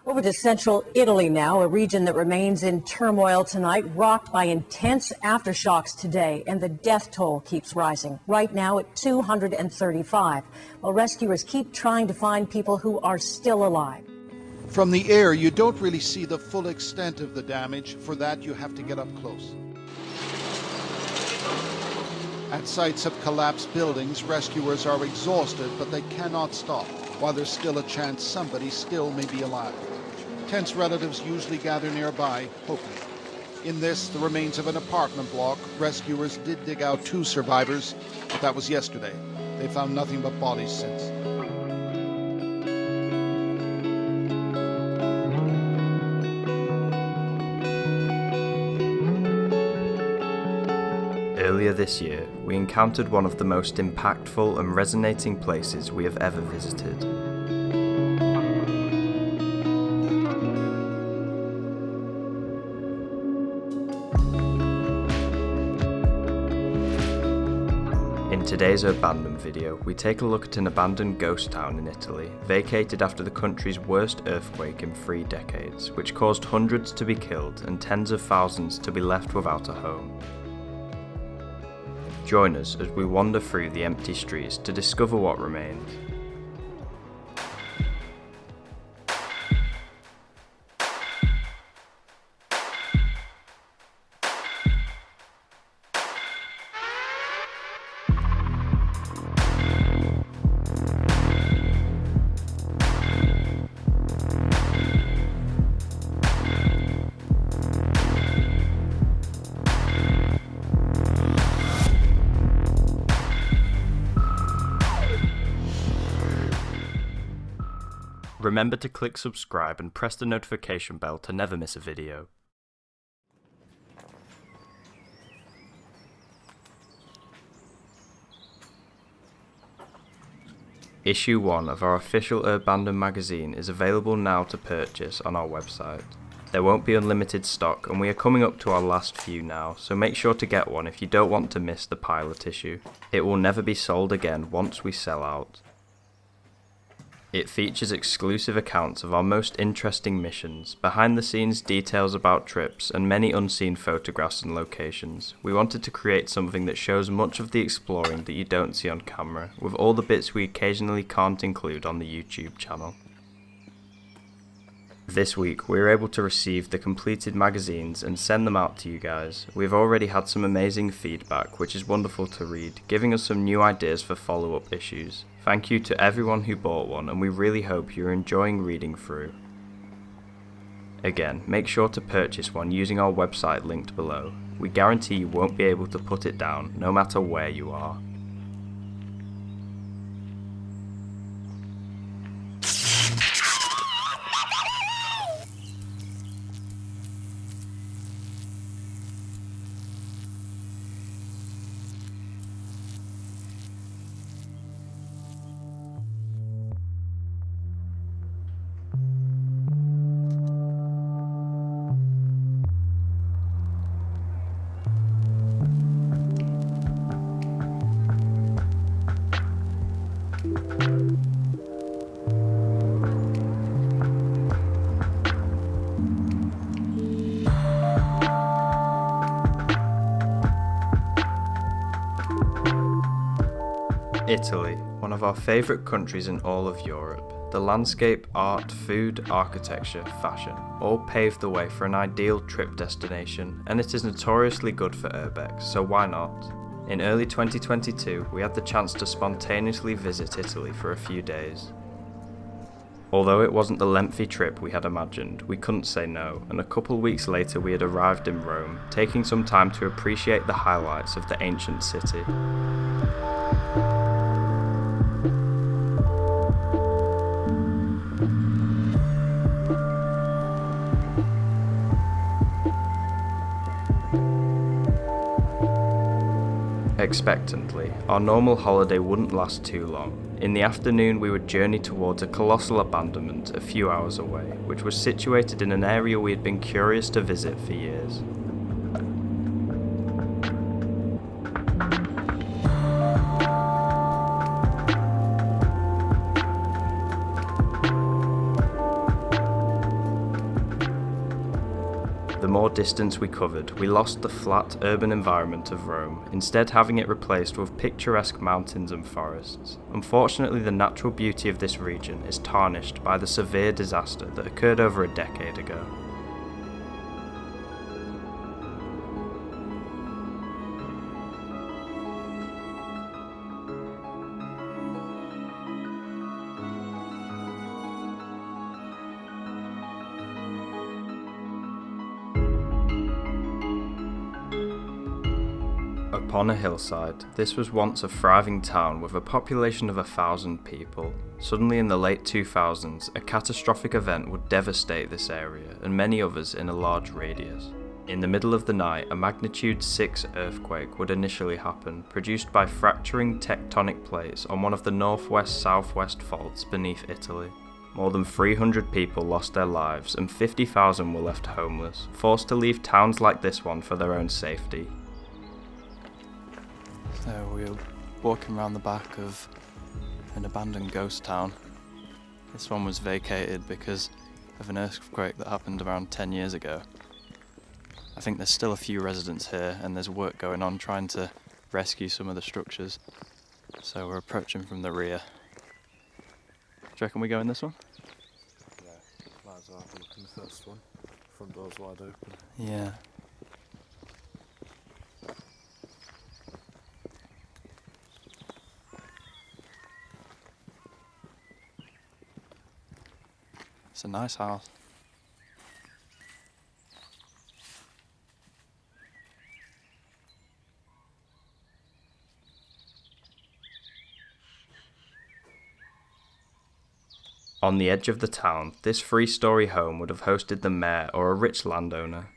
Over to central Italy now, a region that remains in turmoil tonight, rocked by intense aftershocks today, and the death toll keeps rising, right now at 235, while rescuers keep trying to find people who are still alive. From the air, you don't really see the full extent of the damage. For that, you have to get up close. At sites of collapsed buildings, rescuers are exhausted, but they cannot stop, while there's still a chance somebody still may be alive. Tense relatives usually gather nearby, hoping. In this, the remains of an apartment block, rescuers did dig out 2 survivors, but that was yesterday. They found nothing but bodies since. Earlier this year, we encountered one of the most impactful and resonating places we have ever visited. In today's Urbandoned video, we take a look at an abandoned ghost town in Italy, vacated after the country's worst earthquake in 3 decades, which caused hundreds to be killed and tens of thousands to be left without a home. Join us as we wander through the empty streets to discover what remains. Remember to click subscribe and press the notification bell to never miss a video. Issue 1 of our official Urbandoned magazine is available now to purchase on our website. There won't be unlimited stock, and we are coming up to our last few now, so make sure to get one if you don't want to miss the pilot issue. It will never be sold again once we sell out. It features exclusive accounts of our most interesting missions, behind the scenes details about trips, and many unseen photographs and locations. We wanted to create something that shows much of the exploring that you don't see on camera, with all the bits we occasionally can't include on the YouTube channel. This week we were able to receive the completed magazines and send them out to you guys. We've already had some amazing feedback, which is wonderful to read, giving us some new ideas for follow-up issues. Thank you to everyone who bought one, and we really hope you're enjoying reading through. Again, make sure to purchase one using our website linked below. We guarantee you won't be able to put it down, no matter where you are. Italy, one of our favourite countries in all of Europe. The landscape, art, food, architecture, fashion, all paved the way for an ideal trip destination, and it is notoriously good for urbex, so why not? In early 2022, we had the chance to spontaneously visit Italy for a few days. Although it wasn't the lengthy trip we had imagined, we couldn't say no, and a couple weeks later we had arrived in Rome, taking some time to appreciate the highlights of the ancient city. Expectantly, our normal holiday wouldn't last too long. In the afternoon we would journey towards a colossal abandonment a few hours away, which was situated in an area we had been curious to visit for years. more distance we covered, we lost the flat urban environment of Rome, instead having it replaced with picturesque mountains and forests. Unfortunately, the natural beauty of this region is tarnished by the severe disaster that occurred over a decade ago. Upon a hillside, this was once a thriving town with a population of 1,000 people. Suddenly in the late 2000s, a catastrophic event would devastate this area and many others in a large radius. In the middle of the night, a magnitude 6 earthquake would initially happen, produced by fracturing tectonic plates on one of the northwest-southwest faults beneath Italy. More than 300 people lost their lives and 50,000 were left homeless, forced to leave towns like this one for their own safety. So we were walking around the back of an abandoned ghost town. This one was vacated because of an earthquake that happened around 10 years ago. I think there's still a few residents here and there's work going on trying to rescue some of the structures. So we're approaching from the rear. Do you reckon we go in this one? Yeah, might as well have a look in the first one. Front door's wide open. Yeah. It's a nice house. On the edge of the town, this 3-story home would have hosted the mayor or a rich landowner.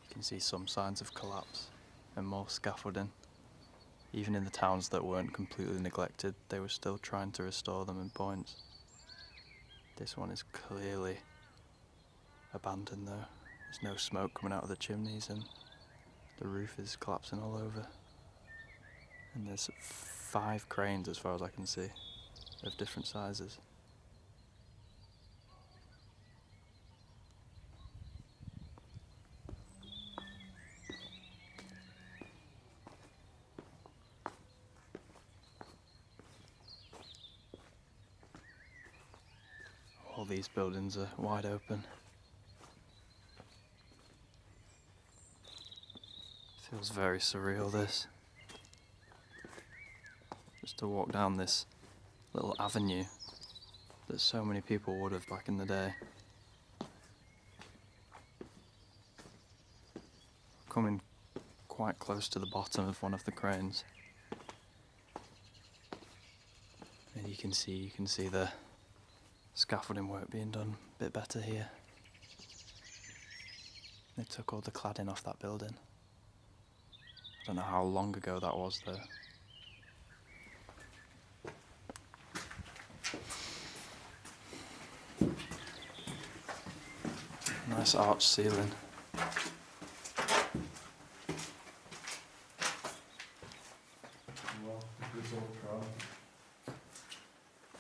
You can see some signs of collapse and more scaffolding. Even in the towns that weren't completely neglected, they were still trying to restore them in points. This one is clearly abandoned though. There's no smoke coming out of the chimneys and the roof is collapsing all over. And there's 5 cranes as far as I can see, of different sizes. All these buildings are wide open. Feels very surreal, this. Just to walk down this little avenue that so many people would have back in the day. Coming quite close to the bottom of one of the cranes. And you can see the scaffolding work being done a bit better here. They took all the cladding off that building. I don't know how long ago that was though. Nice arched ceiling.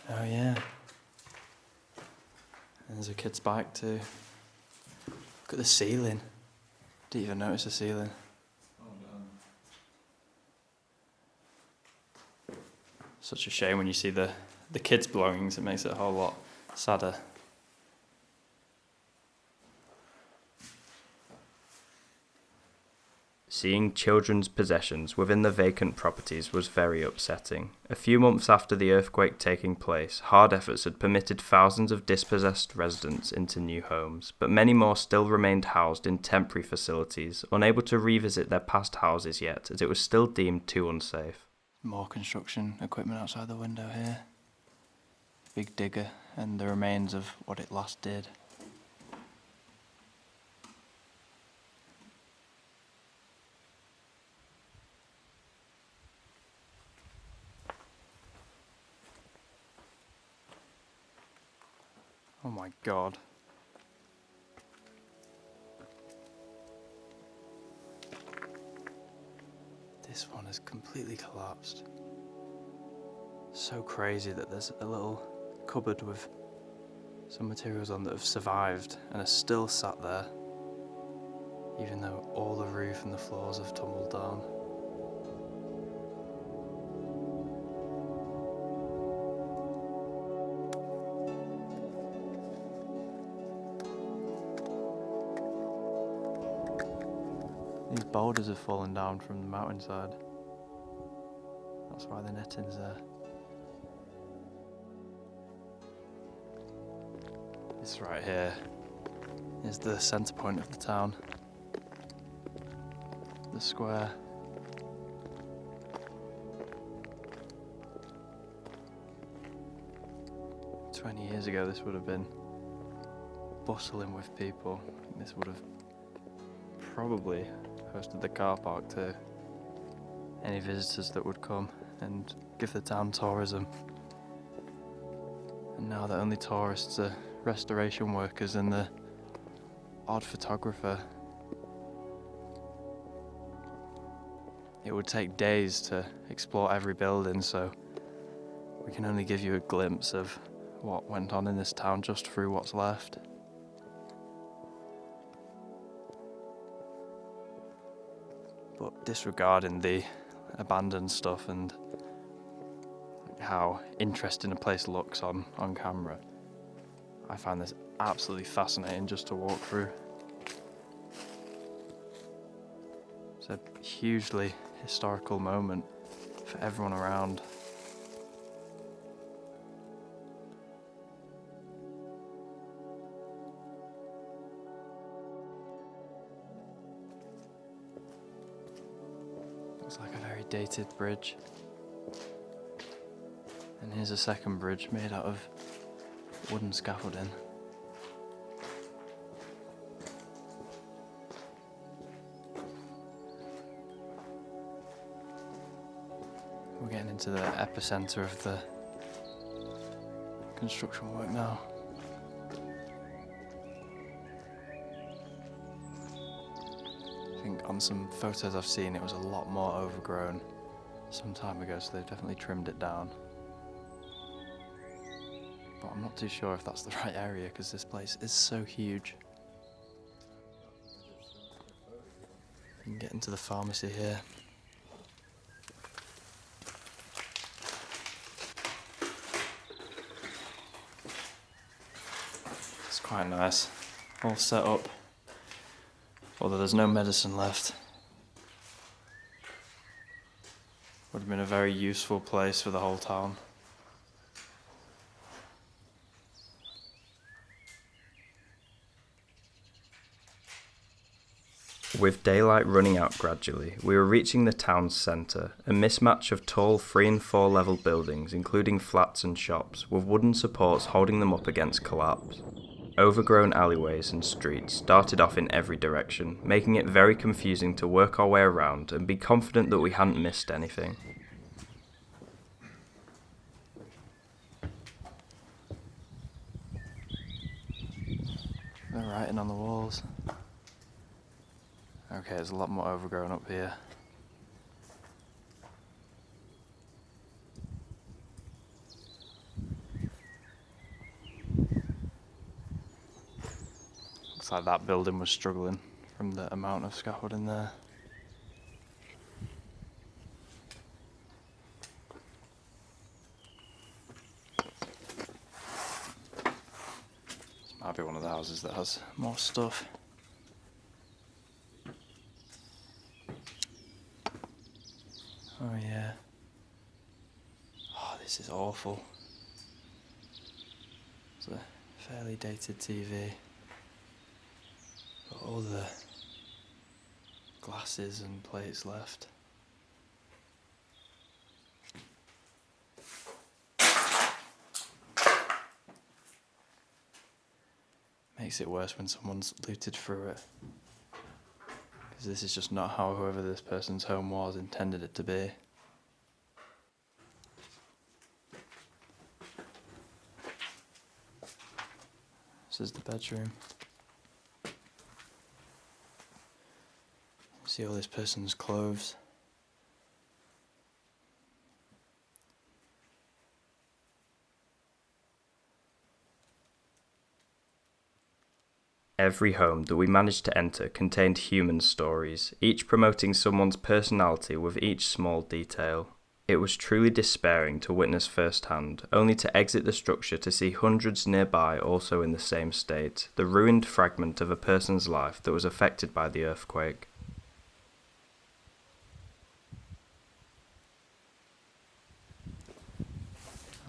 Oh yeah. There's a kid's bike too. Look at the ceiling. Didn't even notice the ceiling. Such a shame when you see the kids' belongings, it makes it a whole lot sadder. Seeing children's possessions within the vacant properties was very upsetting. A few months after the earthquake taking place, hard efforts had permitted thousands of dispossessed residents into new homes, but many more still remained housed in temporary facilities, unable to revisit their past houses yet, as it was still deemed too unsafe. More construction equipment outside the window here. Big digger and the remains of what it last did. Oh my god. This one has completely collapsed. So crazy that there's a little cupboard with some materials on that have survived and are still sat there, even though all the roof and the floors have tumbled down. These boulders have fallen down from the mountainside. That's why the netting's there. This right here is the centre point of the town. The square. Years ago this would have been bustling with people. This would have probably hosted the car park to any visitors that would come and give the town tourism. And now that only tourists are restoration workers and the odd photographer, it would take days to explore every building, so we can only give you a glimpse of what went on in this town just through what's left. But disregarding the abandoned stuff and how interesting a place looks on camera, I find this absolutely fascinating just to walk through. It's a hugely historical moment for everyone around. Looks like a very dated bridge. And here's a second bridge made out of wooden scaffolding. We're getting into the epicenter of the construction work now. I think on some photos I've seen it was a lot more overgrown some time ago, so they've definitely trimmed it down. But I'm not too sure if that's the right area because this place is so huge. You can get into the pharmacy here. It's quite nice, all set up, although there's no medicine left. Would have been a very useful place for the whole town. With daylight running out gradually, we were reaching the town's centre, a mismatch of tall 3 and 4 level buildings, including flats and shops, with wooden supports holding them up against collapse. Overgrown alleyways and streets started off in every direction, making it very confusing to work our way around and be confident that we hadn't missed anything. They're writing on the walls. Okay, there's a lot more overgrown up here. Looks like that building was struggling from the amount of scaffolding there. This might be one of the houses that has more stuff. Oh yeah. Oh, this is awful. It's a fairly dated TV. Got all the glasses and plates left. Makes it worse when someone's looted through it. Because this is just not how whoever this person's home was intended it to be. This is the bedroom. See all this person's clothes. Every home that we managed to enter contained human stories, each promoting someone's personality with each small detail. It was truly despairing to witness firsthand, only to exit the structure to see hundreds nearby also in the same state, the ruined fragment of a person's life that was affected by the earthquake.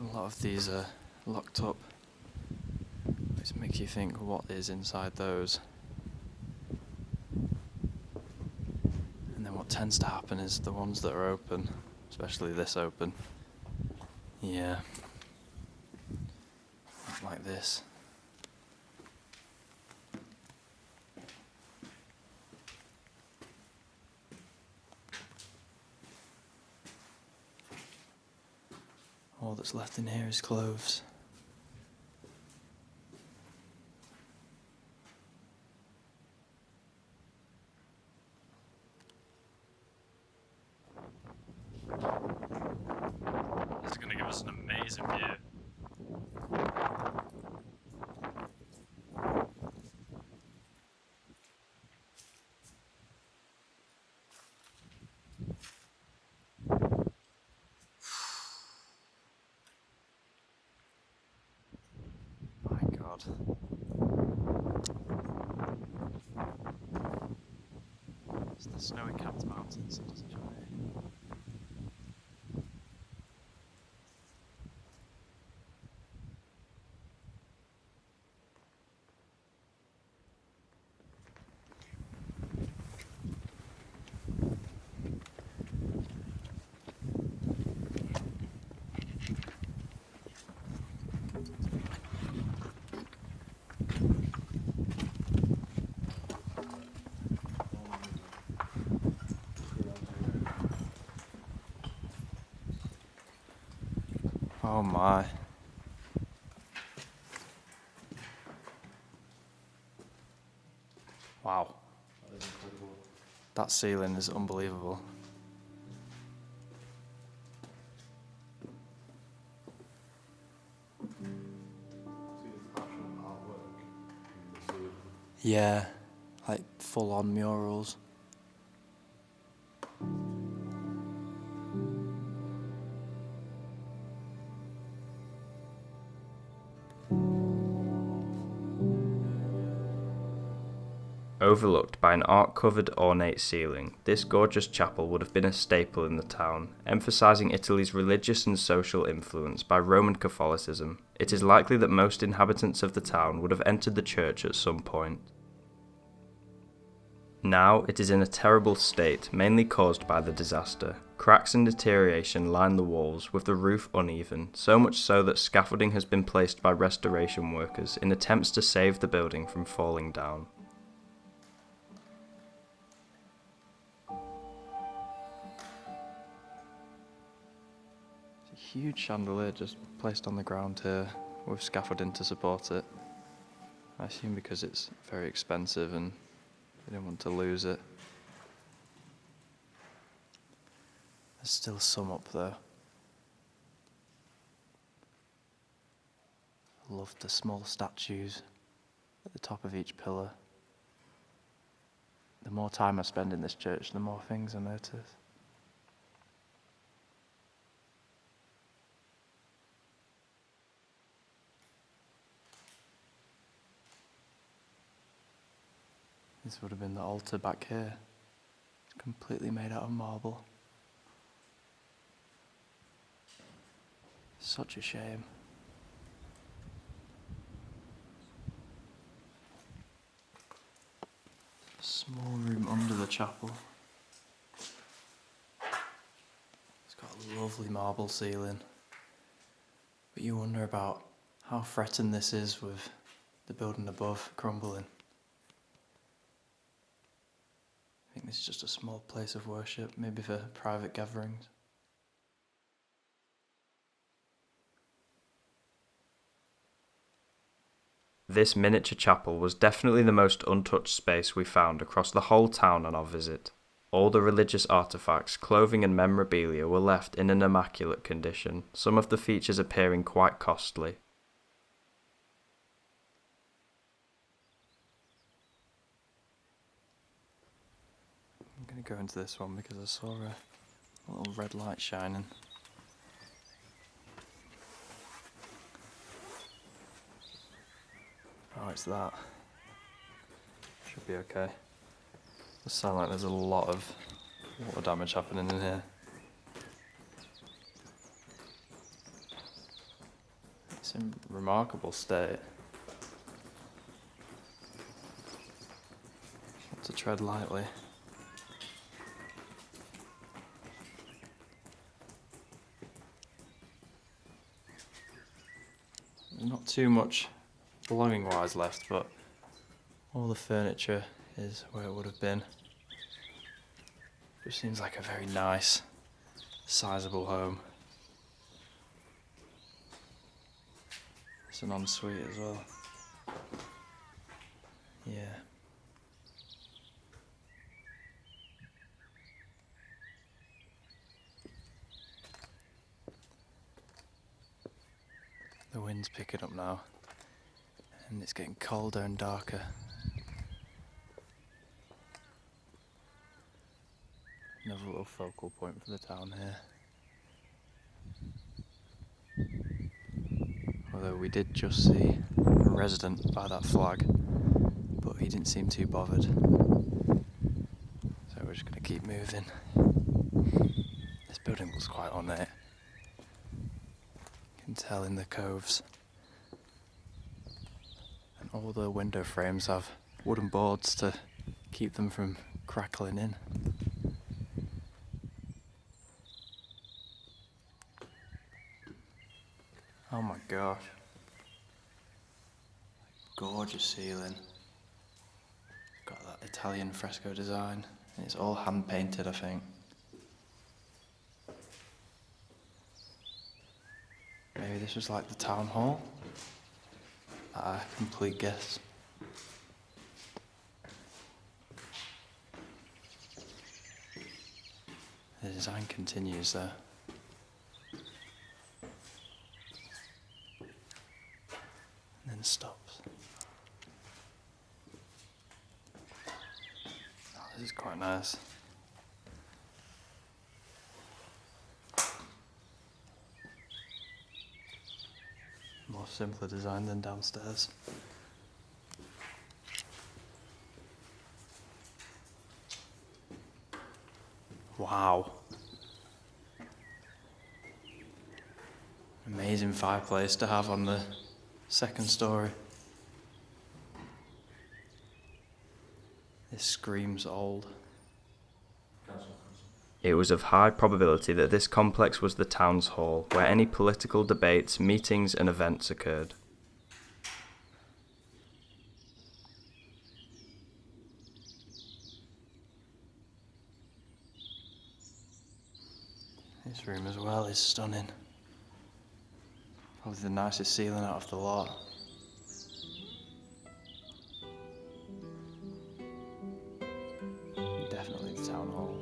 A lot of these are locked up, which makes you think what is inside those. And then what tends to happen is the ones that are open, especially this open, yeah, like this. All that's left in here is clothes. This is going to give us an amazing view. My God. It's the snowy-capped mountains, it doesn't show me. Oh my. Wow. That is incredible. That ceiling is unbelievable. See the actual artwork in the ceiling. Yeah, like full-on murals. Overlooked by an art-covered ornate ceiling, this gorgeous chapel would have been a staple in the town, emphasising Italy's religious and social influence by Roman Catholicism. It is likely that most inhabitants of the town would have entered the church at some point. Now it is in a terrible state, mainly caused by the disaster. Cracks and deterioration line the walls, with the roof uneven, so much so that scaffolding has been placed by restoration workers in attempts to save the building from falling down. Huge chandelier just placed on the ground here with scaffolding to support it. I assume because it's very expensive and they didn't want to lose it. There's still some up there. I love the small statues at the top of each pillar. The more time I spend in this church, the more things I notice. This would have been the altar back here. It's completely made out of marble. Such a shame. Small room under the chapel. It's got a lovely marble ceiling. But you wonder about how threatened this is with the building above crumbling. I think this is just a small place of worship, maybe for private gatherings. This miniature chapel was definitely the most untouched space we found across the whole town on our visit. All the religious artefacts, clothing and memorabilia were left in an immaculate condition, some of the features appearing quite costly. I'm going to go into this one because I saw a little red light shining. Oh, it's that. Should be okay. Does sound like there's a lot of water damage happening in here. It's in remarkable state. Not to tread lightly. There's not too much belonging wise left, but all the furniture is where it would have been. Just seems like a very nice, sizable home. It's an ensuite as well. Yeah. The wind's picking up now, and it's getting colder and darker. Another little focal point for the town here. Although we did just see a resident by that flag, but he didn't seem too bothered. So we're just going to keep moving. This building looks quite ornate. You can tell in the coves. And all the window frames have wooden boards to keep them from crackling in. Oh my gosh. Gorgeous ceiling. Got that Italian fresco design. And it's all hand painted, I think. Maybe this was like the town hall? A complete guess. The design continues there. And then stops. Oh, this is quite nice. More simpler design than downstairs. Wow. Amazing fireplace to have on the second story. This screams old. It was of high probability that this complex was the town's hall, where any political debates, meetings and events occurred. This room as well is stunning. Probably the nicest ceiling out of the lot. Definitely the town hall.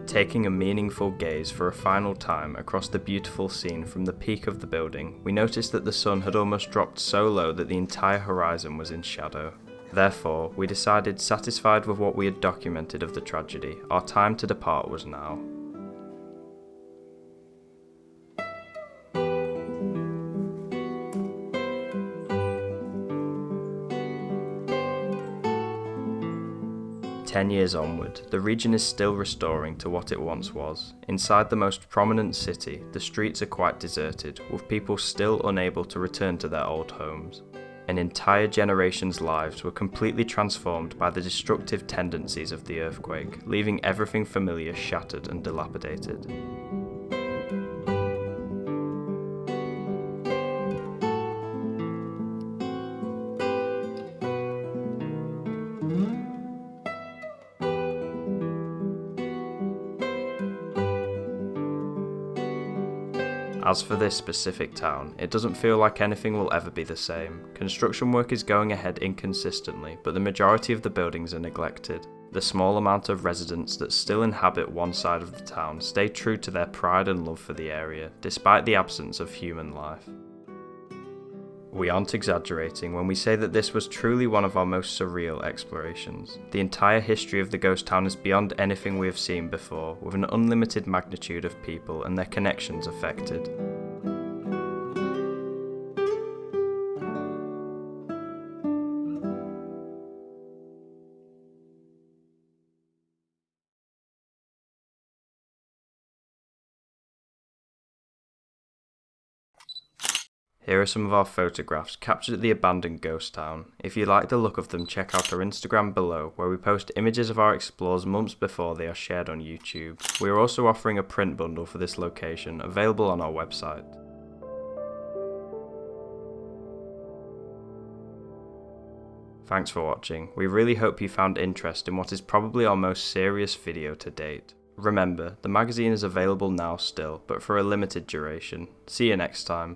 Taking a meaningful gaze for a final time across the beautiful scene from the peak of the building, we noticed that the sun had almost dropped so low that the entire horizon was in shadow. Therefore, we decided, satisfied with what we had documented of the tragedy, our time to depart was now. Ten years onward, the region is still restoring to what it once was. Inside the most prominent city, the streets are quite deserted, with people still unable to return to their old homes. An entire generation's lives were completely transformed by the destructive tendencies of the earthquake, leaving everything familiar shattered and dilapidated. As for this specific town, it doesn't feel like anything will ever be the same. Construction work is going ahead inconsistently, but the majority of the buildings are neglected. The small amount of residents that still inhabit one side of the town stay true to their pride and love for the area, despite the absence of human life. We aren't exaggerating when we say that this was truly one of our most surreal explorations. The entire history of the ghost town is beyond anything we have seen before, with an unlimited magnitude of people and their connections affected. Here are some of our photographs captured at the abandoned ghost town. If you like the look of them, check out our Instagram below, where we post images of our explores months before they are shared on YouTube. We are also offering a print bundle for this location, available on our website. Thanks for watching. We really hope you found interest in what is probably our most serious video to date. Remember, the magazine is available now still, but for a limited duration. See you next time.